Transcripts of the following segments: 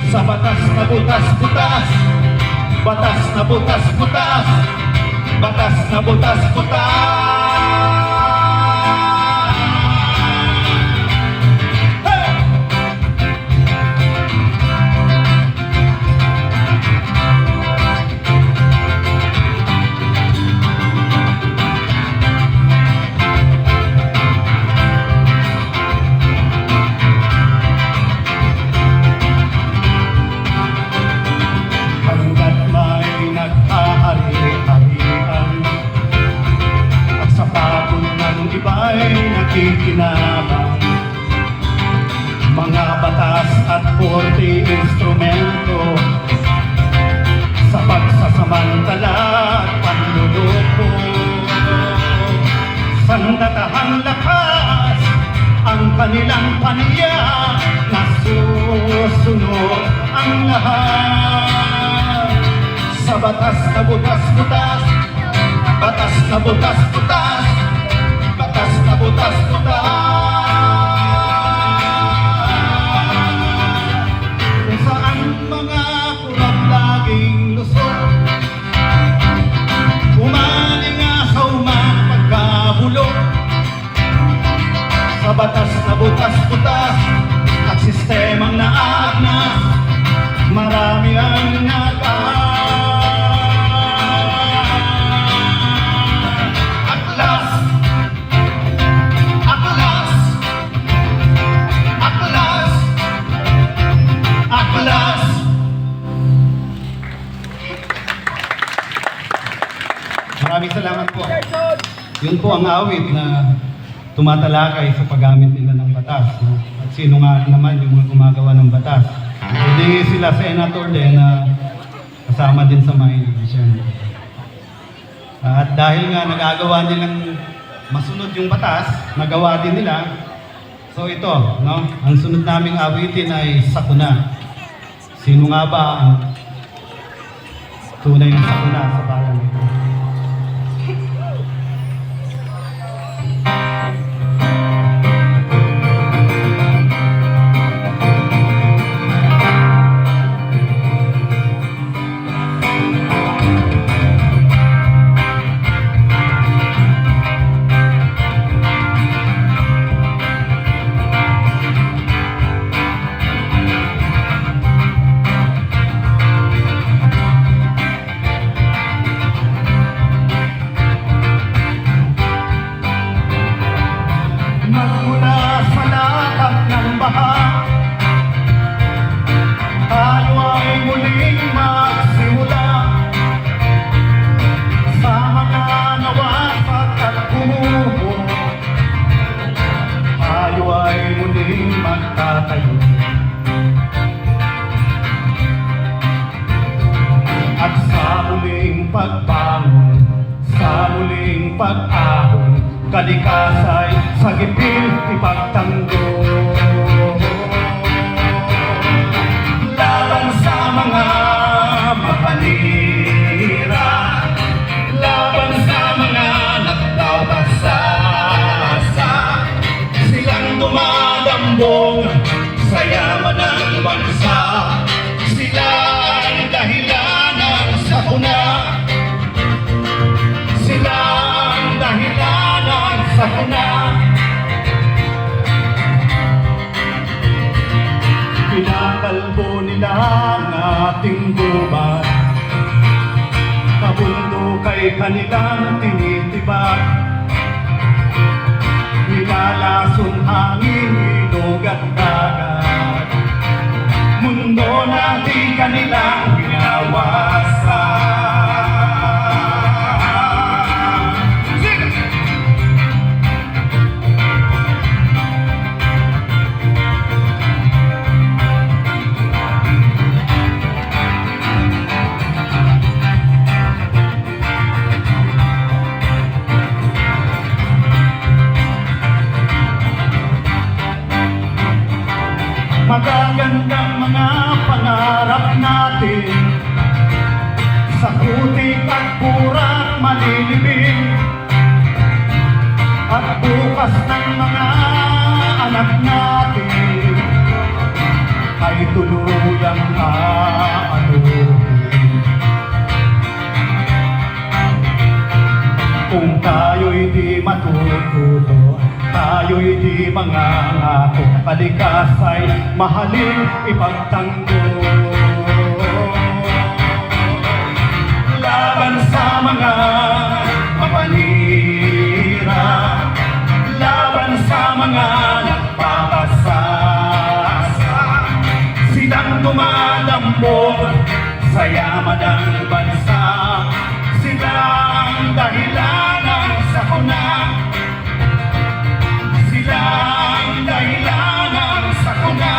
sa batas na butas-butas, batas na butas-butas, batas na butas-butas. Nakikinabang mga batas at 40 instrumento sa pagsasamantala at panluloko. Sandatahang lakas ang kanilang paniya, nasusunod ang lahat sa batas na butas-butas, batas na butas-butas, batas na butas-butas. Kung saan mga kurap laging lusot, umalingasaw mga pagkabulok sa batas na butas-butas at sistemang naagnas, marami ang nagaan. Maraming salamat po. Yun po ang awit na tumatalakay sa paggamit nila ng batas. At sino nga naman yung mga gumagawa ng batas. Hindi sila senator din na kasama din sa mga election. At dahil nga nagagawa nilang masunod yung batas, nagawa din nila. So ito, no? Ang sunod naming awitin ay sakuna. Sino nga ba ang tunay na sakuna sa bayan ito? At sa muling pagbangon, sa muling pag-ahon, kalikasay sa gipil ipagtanggol. Laban sa mga mapanira, laban sa mga nagtatasasa, silang dumadambong sa yaman ng bansa. Sila ang dahilan ng sakuna, sila ang dahilan ng sakuna. Pinakalbo nila ang ating gubat, kabundukay kanilang tinitibak. Nilalason hangin, ilog at dagat, mundo natin kanilang binawasan. Magagandang mga pangarap natin, sa putik at purak malilibing, at bukas ng mga anak natin ay tuluyang aanuhin. Kung tayo'y di matututo, tayo'y di mangangako, kalikas ay mahalin ipagtanggol. Laban sa mga mapanira, laban sa mga nagpapasasa, silang dumalambog sa yaman ng bansa. Silang dahilan ng sakuna, silang dahilan ng sakuna.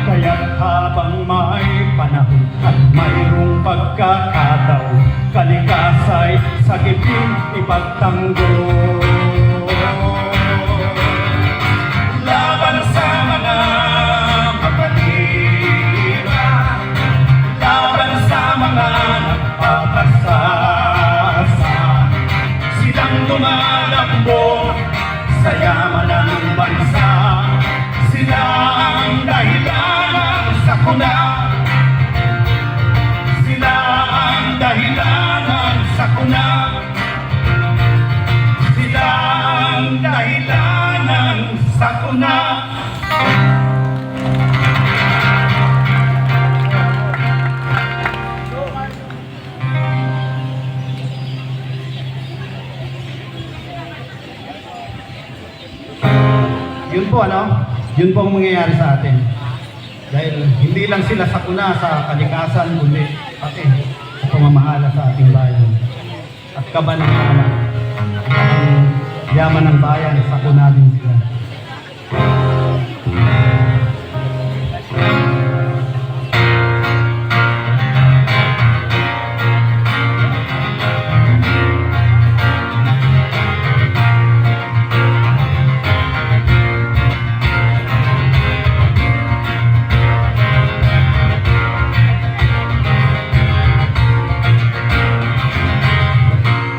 Kaya't habang may panahon at mayroong pagkakataon, kalikas ay sagipin ipagtanggol. Laban sa mga mapanira, laban sa mga nagpapasasa, silang lumalambog sa yaman ng bansa. Silang dahilan ng sakuna, silang dahilan ng sakuna, silang dahilan ng sakuna. Yun po yun po ang mangyayari sa atin. Dahil hindi lang sila sakuna sa kalikasan, kundi pati sa pamamahala sa ating bayan. At kabanata, ang yaman ng bayan, sakuna din sila.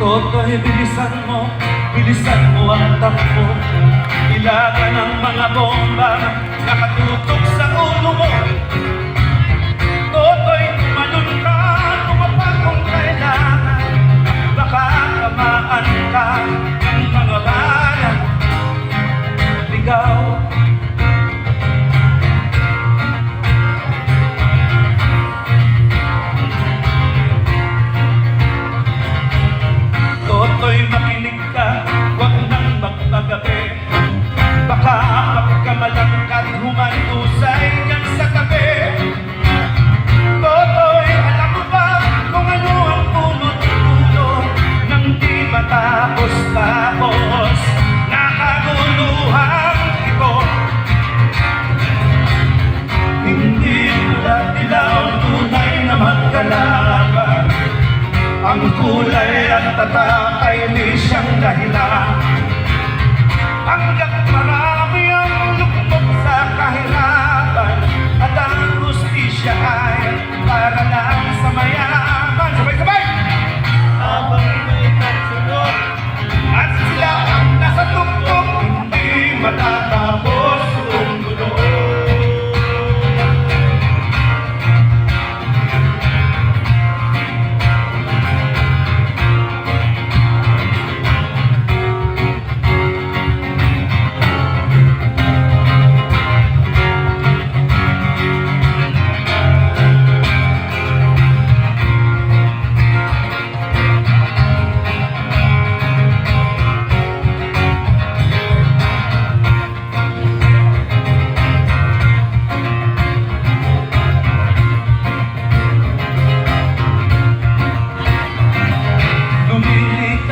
Toto'y bilisan mo ang takbo. Ilagan ang mga bomba nakatutok sa ulo mo. Toto'y tumalon ka, tumapa kung kailangan. Baka tamaan ka ng mga bala. Ligaw, Toto'y makinig ka, huwag nang magpagabi. Baka pagkamalangkat humantusay yan sa tabi. Toto'y alam mo ba kung ano ang punot dulo nang di matapos-tapos nakaguluhan ito? Hindi tulad ilaw tunay na magkalaban. Ang kulay at tatak ay di siyang dahilan. Hanggat marami ang lukmok sa kahirapan, at ang hustisya ay para lang sa mayaman. Sabay-sabay! Habang may katsunod at sila ang nasa tuktok, hindi matatapos ang gulo.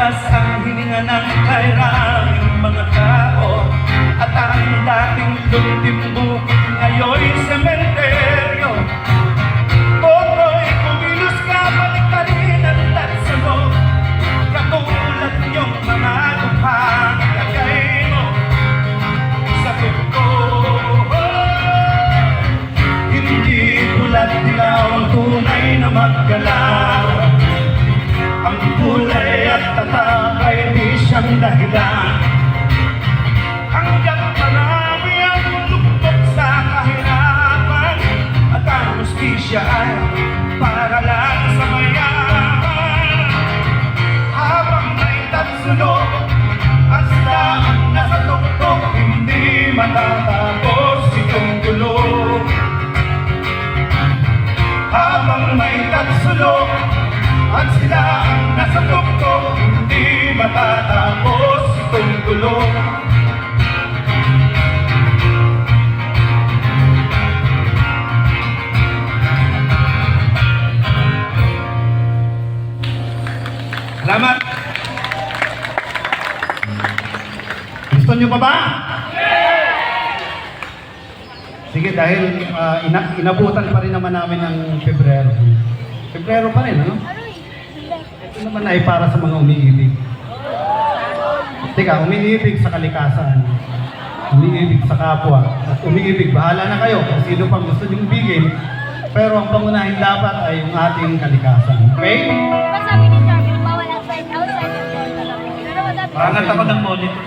Ang hininga ng kairaming mga tao, at ang dating lumtimbo ngayon'y sementeryo. Toto'y kumilos ka, balik ka rin ang tatsa mo. Katulad niyong mga luphang lagay mo sa tugto. Hindi tulad dilaw ang tunay na maggalaw. Ang kulay at tatak ay di siyang dahilan. Hanggang pa ba? Sige, dahil inabutan pa rin naman namin ng Pebrero. Pebrero pa rin, ano? Ito naman ay para sa mga umiibig. Teka, umiibig sa kalikasan. Umiibig sa kapwa. At umiibig, bahala na kayo kung sino pang gusto niyong ibigin. Pero ang pangunahing dapat ay yung ating kalikasan. Okay? Sabi ni Charlie, bawal outside your door. Pangat ako ng monitor.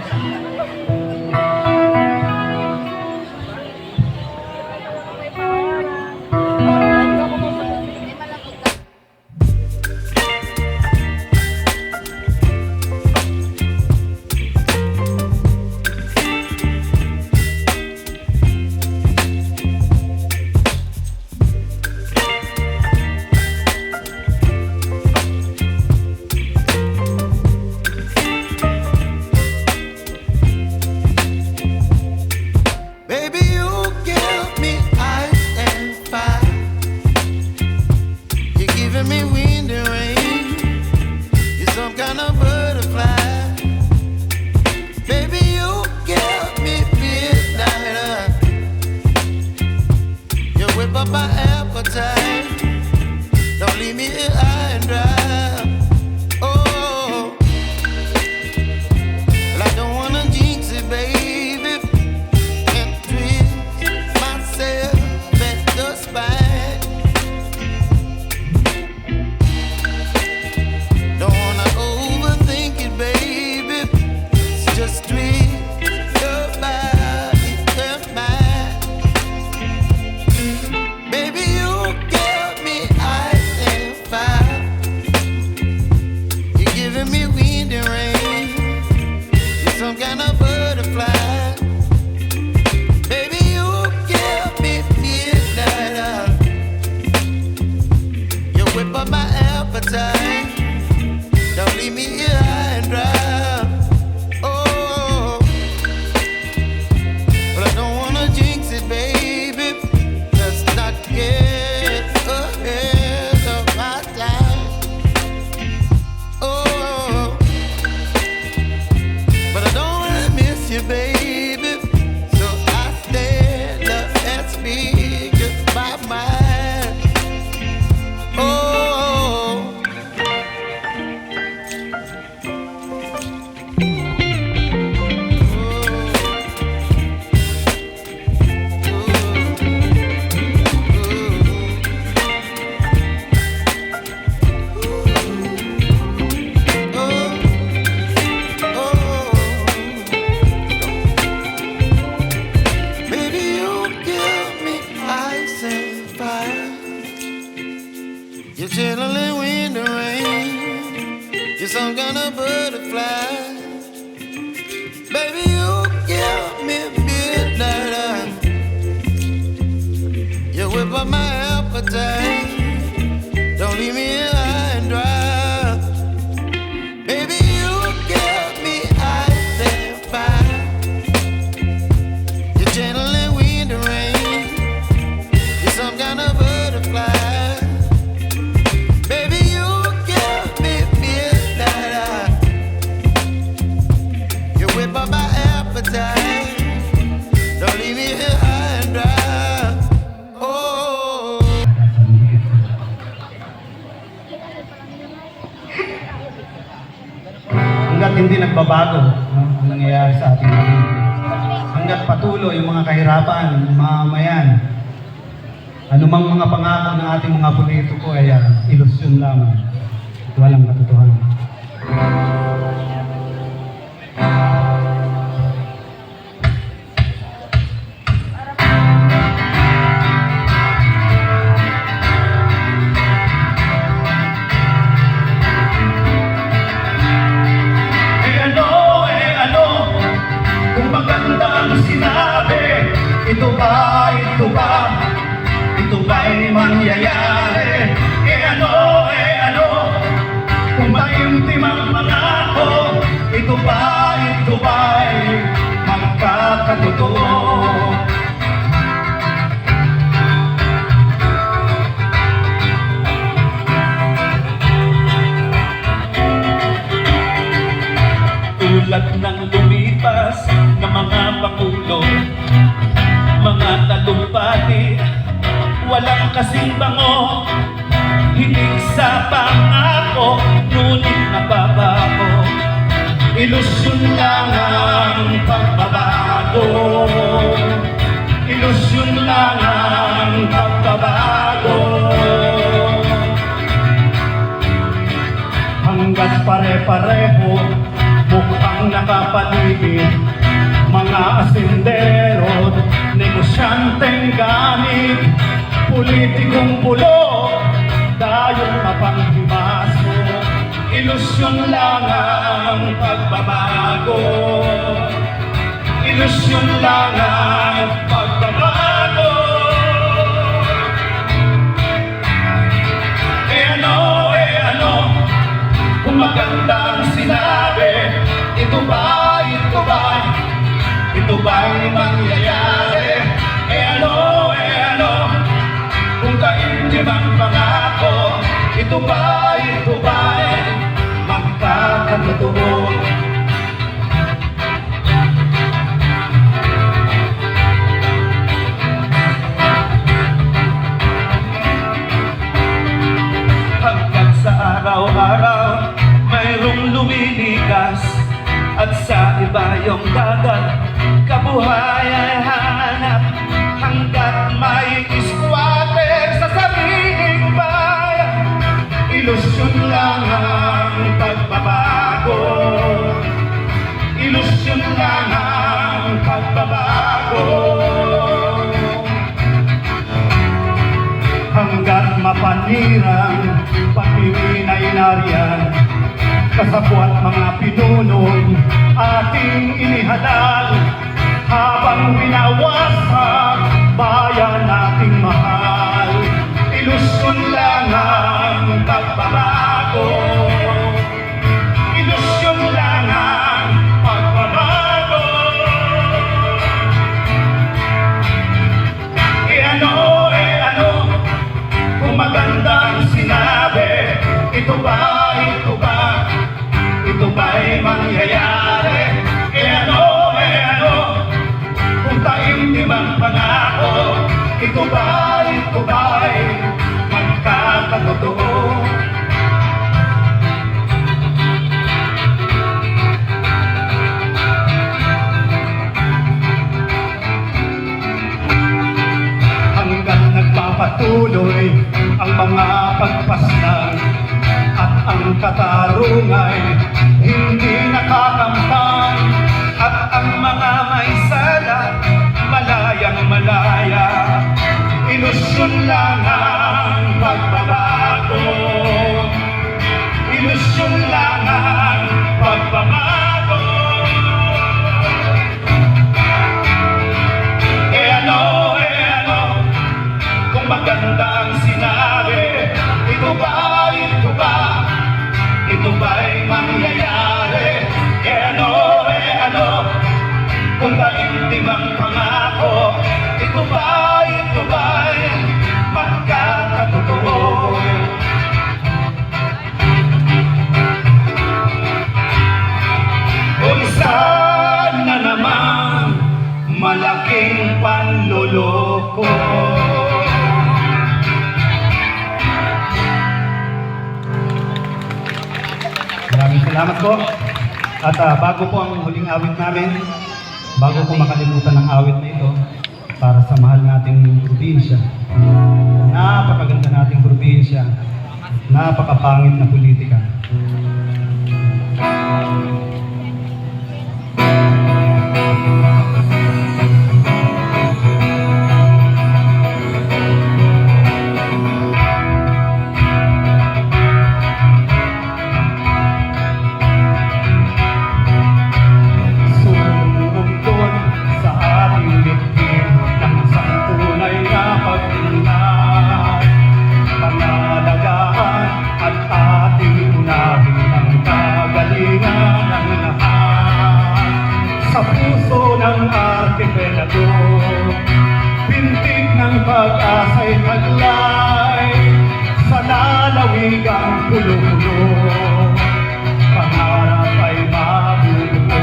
Baby, you give me ice and fire. You're giving me wind and rain. You're some kind of butterfly. Baby, you give me midnight. You whip up my appetite. Don't leave me here high and dry. Oh, well, I don't wanna jinx it, baby. Myself at the spine. Don't wanna overthink it, baby. It's just twist your body and mine. Baby, you give me ice and fire. You're giving me wind and rain. You're some kind of butterfly. Baby, you give me midnight. You whip up my appetite. Don't leave me here high and dry. Oh, but I don't wanna jinx it, baby. Let's not get ahead of my time. Oh, but I don't wanna miss you, baby. So I stand up and speak just my mind. Oh, baby, you give me ice and fire. You're chilling wind and rain. You're some kind of butterfly. Baby, you give me midnight. You whip up my appetite. Don't leave me here high and dry. Baby, you give me ice and fire. You're channeling wind and rain. You're some kind of butterfly. Baby, you give me midnight. You whip up my appetite. Don't leave me here high and dry. Oh. Hanggat hindi nagbabago ang nangyayari sa ating paligid. Hanggat patuloy yung mga kahirapan, yung mamamayan, anumang mga pangako ng ating mga politiko ay ilusyon lamang at walang katotohanan. Kung maganda ang sinabi, ito ba, ito ba'y mangyayari? Ano, kung maimtim ang pangako, ito ba'y magkakatotoo? Tulad ng lumipas na kasing bango, hilig sa pangako, ngunit nababago. Ilusyon lang ang pagbabago, ilusyon lang ang pagbabago. Hanggat pare-pareho, mukhang nakapaligid, mga asindero, negosyanteng gamit, politikong bulok, dayong mapanghimaso. Ilusyon lang ang pagbabago, ilusyon lang ang pagbabago. Eh ano, kung magandang sinabi, ito ba, ito ba'y mangyayari? Eh ano, kung kaindim ang pangako, ito ba'y magkakatotoo? Hanggang sa araw-araw, mayroong lumilikas, at sa iba yung dagat, kabuhay ay hanap. Hanggat may squatter sa sariling bayan, ilusyon lang ang pagbabago, ilusyon lang ang pagbabago. Hanggat mapanirang pag-iwinay nariyan, kasabwat mga pinunong ating inihalal, habang winawasak bayan nating mahal. Ilusyon lang ang pagbabago, ilusyon lang ang pagbabago. Eh ano, kung magandang sinabi, ito ba'y mangyayari? Eh ano, kung taimtim ang pangako, ito ba'y magkakatotoo? Hanggang nagpapatuloy ang mga pagpaslang at ang katarungay hindi nakakamtan, at ang mga may sala malayang malaya. Ilusyon lang ang pagbabago, ilusyon lang ang pagbabago. Eh ano, kung maganda ang sinabi, ito ba'y mangyayari? Eh ano, kung taimtim ang pangako, ito ba'y magkakatotoo? Kung saan na naman malaking panloloko. Maraming salamat po. At bago po ang huling awit namin, bago po makalimutan ang awit na ito, para sa mahal nating probinsya, napakaganda nating probinsya, napakapangit na politika. Sa puso ng arkipelago, pintig ng pag-asa'y taglay, sa lalawigang pulo-pulo, pangarap ay mabubuo.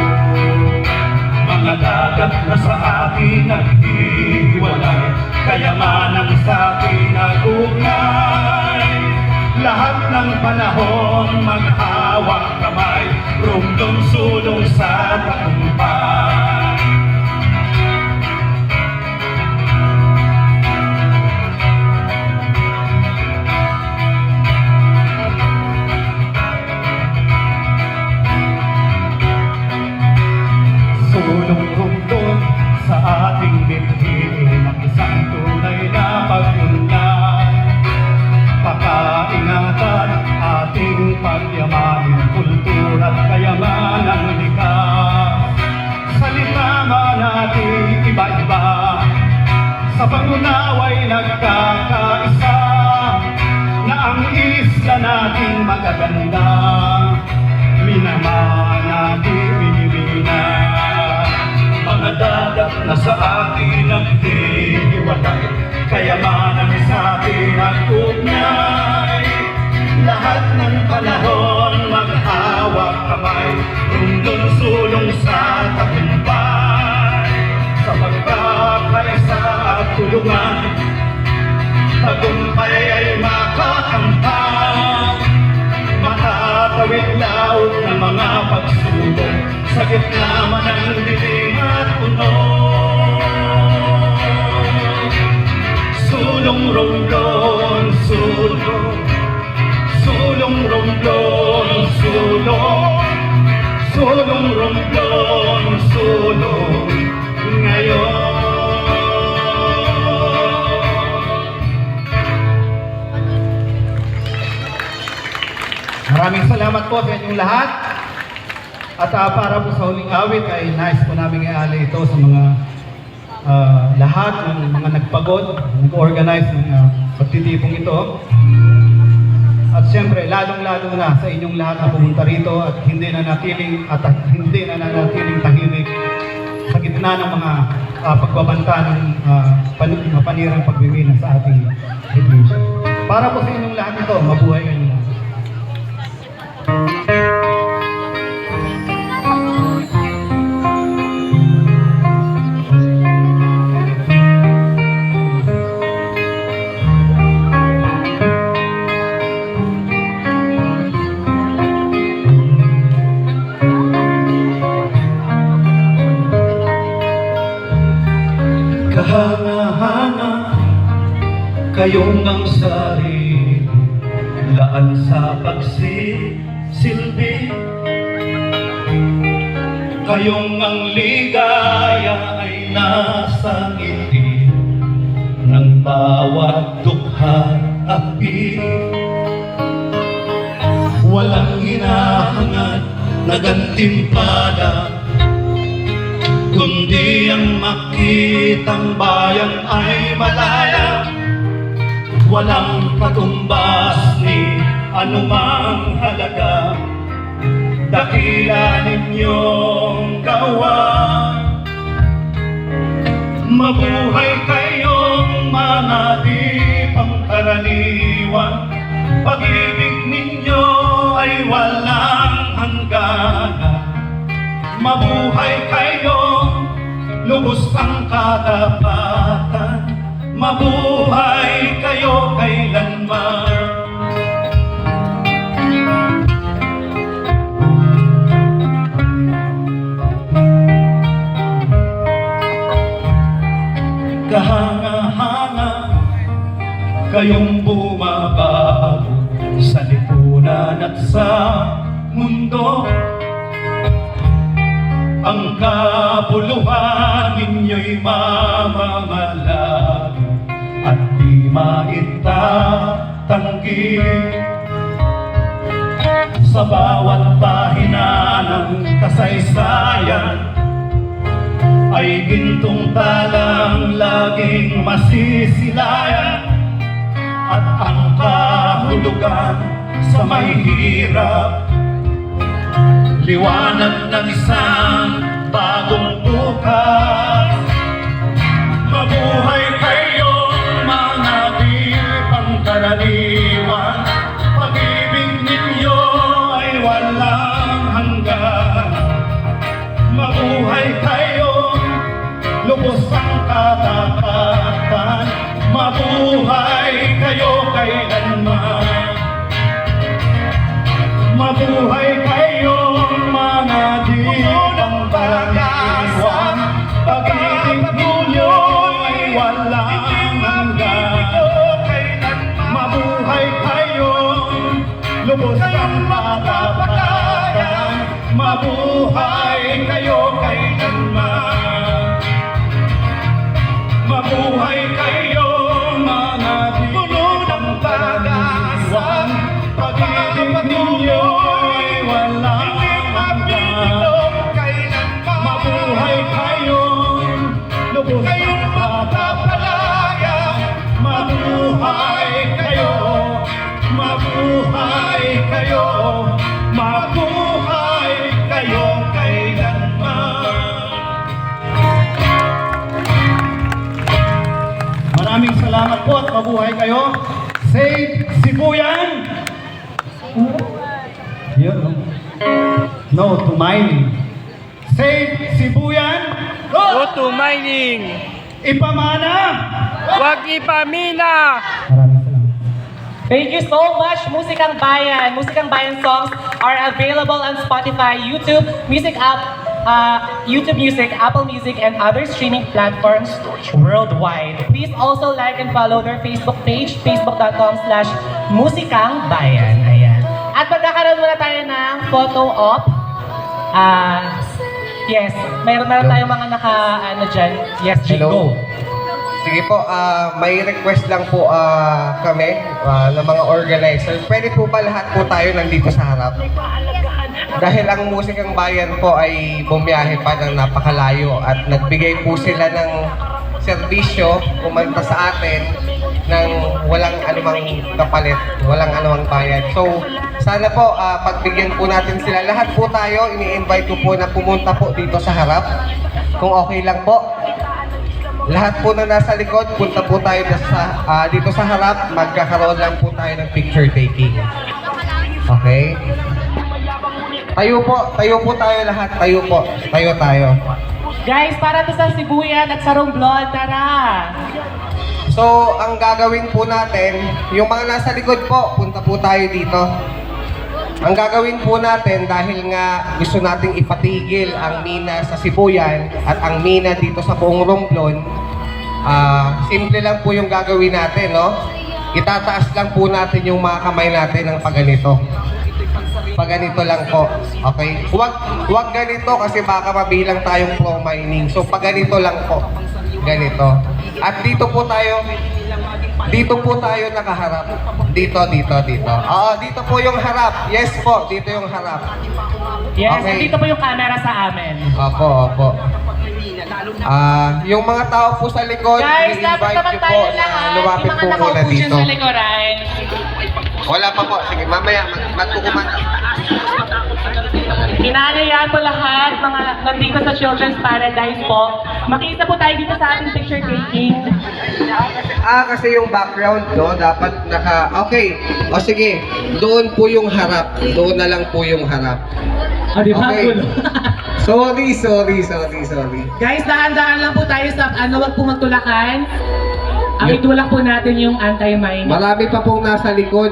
Mga dagat na sa atin naghihiwalay, kayamanang sa atin nagugnay. Lahat ng panahon maghawak kamay, rumdum sulong sa tagumpay. Sulong-rumdum sa ating bithin ang isang tunay na pag-unlad. Pakaingatan ating pagyamanin, kultura at kayamanang likas. Salita man natin iba-iba, sa pangunaway nagkakaisa, na ang isla nating magaganda, minamana di binibina. Mga dagat na sa atin ang hihiwalay, kayamanan sa atin ang ugnay. Lahat ng panahon maghawak kamay, rumdum sulong sa tagumpay. Sa pagkakaisa at tulungan, tagumpay ay makakamtan. Matatawid laut ng mga pagsubok, sa gitna man ang dilim at puno. Sulong-romblon, sulong, sulong-romblon, sulong, sulong-romblon, sulong ngayon. Maraming salamat po sa inyong lahat. At para po sa huling awit ay nais po namin i-alay ito sa mga lahat ng mga nagpagod, nag-organize ng pagtitipong ito. At siyempre, lalong-lalo na sa inyong lahat na pumunta rito at hindi na natiling tahimik sa gitna ng mga pagbabanta ng panirang pagmimina sa ating iglesia. Para po sa inyong lahat ito, mabuhay kayo. Kahanga-hanga kayong ang sarili, laan sa pagsisilbi. Kayong ang ligaya ay nasa ngiti ng bawat dukha api. Walang hinahangad na gantimpala, kundi ang makitang bayan ay malaya. Walang katumbas ni anumang halaga, dakila ninyong gawa. Mabuhay kayong mga di pangkaraniwan, pag-ibig ninyo ay walang hangganan. Mabuhay kayo, lubos ang katapatan, mabuhay kayo kailanman. Kahanga-hanga kayong bumabago sa lipunan at sa mundo. Ang kabuluhan ninyo'y mamamalag at di maitatanggi. Sa bawat pahina ng kasaysayan ay gintong talang laging masisilayan, at ang kahulugan sa may hirap, liwanag ng isang bagong bukas. Mabuhay kayong mga di pangkaraniwan, pag-ibig ninyo ay walang hanggan. Mabuhay kayong lubos ang katapatan, kayo, mabuhay kayo kailanman. Maraming salamat po at mabuhay kayo. Save Sibuyan! Yun. No to mining. Save Sibuyan! Go to mining! Ipamana! Huwag ipamina! Maraming salamat. Thank you so much, Musikang Bayan. Musikang Bayan songs are available on Spotify, YouTube, Music app, YouTube Music, Apple Music, and other streaming platforms worldwide. Please also like and follow their Facebook page, facebook.com/musikangbayan. Ayan. At magkakaroon muna tayo ng photo op. Yes, meron tayong mga dyan. Yes, Hello. go. Sige po, may request lang po kami ng mga organizer. Pwede po ba lahat po tayo nandito sa harap? Dahil ang Musikang Bayan po ay bumiyahe pa ng napakalayo at nagbigay po sila ng serbisyo, kumanta sa atin ng walang anumang kapalit, walang anumang bayad. So, sana po pagbigyan po natin sila. Lahat po tayo, ini-invite ko po na pumunta po dito sa harap. Kung okay lang po. Lahat po na nasa likod, punta po tayo dito sa harap. Magkakaroon lang po tayo ng picture taking. Okay? Tayo po tayo lahat. Tayo tayo. Guys, para to sa Sibuyan at sa Romblon, tara! So, ang gagawin po natin, yung mga nasa likod po, punta po tayo dito. Ang gagawin po natin, dahil nga gusto nating ipatigil ang mina sa Sibuyan at ang mina dito sa buong Romblon, simple lang po yung gagawin natin, no? Itataas lang po natin yung mga kamay natin ng paganito. Paganito lang po. Okay? Huwag ganito kasi baka mabilang tayong pro mining. So, paganito lang po. Ganito. At dito po tayo nakaharap. Dito. Oo, dito po yung harap. Yes po, dito yung harap. Yes, Okay. dito po yung camera sa amin. Opo. Yung mga tao po sa likod, Guys, dapat i-invite naman nyo po tayo na lahat. lumapit Yung po mga muna nakaupo dyan dito. sa likuran. Wala pa po. Sige, mamaya, magkukuman. Inaanayaan po lahat, mga nandito sa Children's Paradise po. Makita po tayo dito sa ating picture taking. Kasi yung background, no, dapat okay. O sige, doon po yung harap. Doon na lang po yung harap. O, di ba? Okay. Gulo. Sorry. Guys, dahan-dahan lang po tayo sa, wag po magtulakan. Ang itulak po natin yung anti-mining. Marami pa pong nasa likod.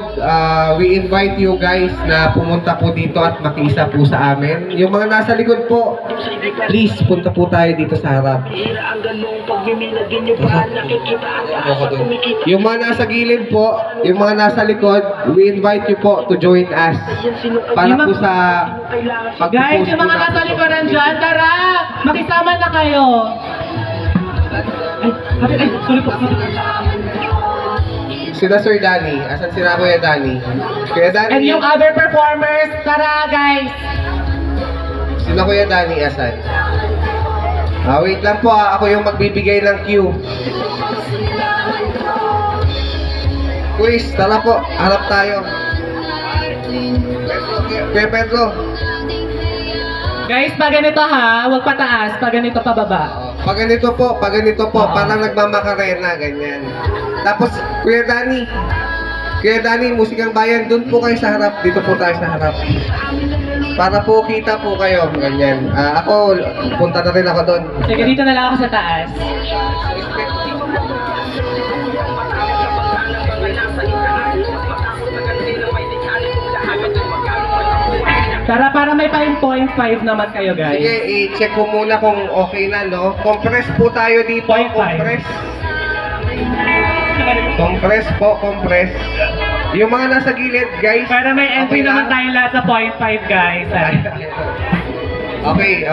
We invite you guys na pumunta po dito at makiisa po sa amin. Yung mga nasa likod po, please, punta po tayo dito sa harap. Yung mga nasa gilid po, yung mga nasa likod, we invite you po to join us. Para po sa Guys, pag-post yung po mga natin nasa sa likuran social dyan, tara! Makisama na kayo! Sila Sir Danny. Asan sila Kuya Danny? Kuya Danny. And yung other performers, tara guys! Sila Kuya Danny. Asan? Wait lang po. Ako yung magbibigay ng cue. Quiz, tara po. Harap tayo. Kuya Pedro. Guys, pag ganito ha, huwag pataas, pag ganito pababa. Pag ganito po. Parang nagmamakarena, ganyan. Tapos, Kuya Danny, Musikang Bayan, dun po kayo sa harap. Dito po tayo sa harap. Para po kita po kayo, ganyan. Ako, punta na rin ako doon. Sige, dito na lang ako sa taas. Tara, para may 5.5 naman kayo guys. Sige, i-check ko muna kung okay na, no? Compress po tayo dito. 0.5. Compress. Yung mga nasa gilid, guys. Para may entry okay naman lang? tayo lahat sa 0.5 guys. Okay.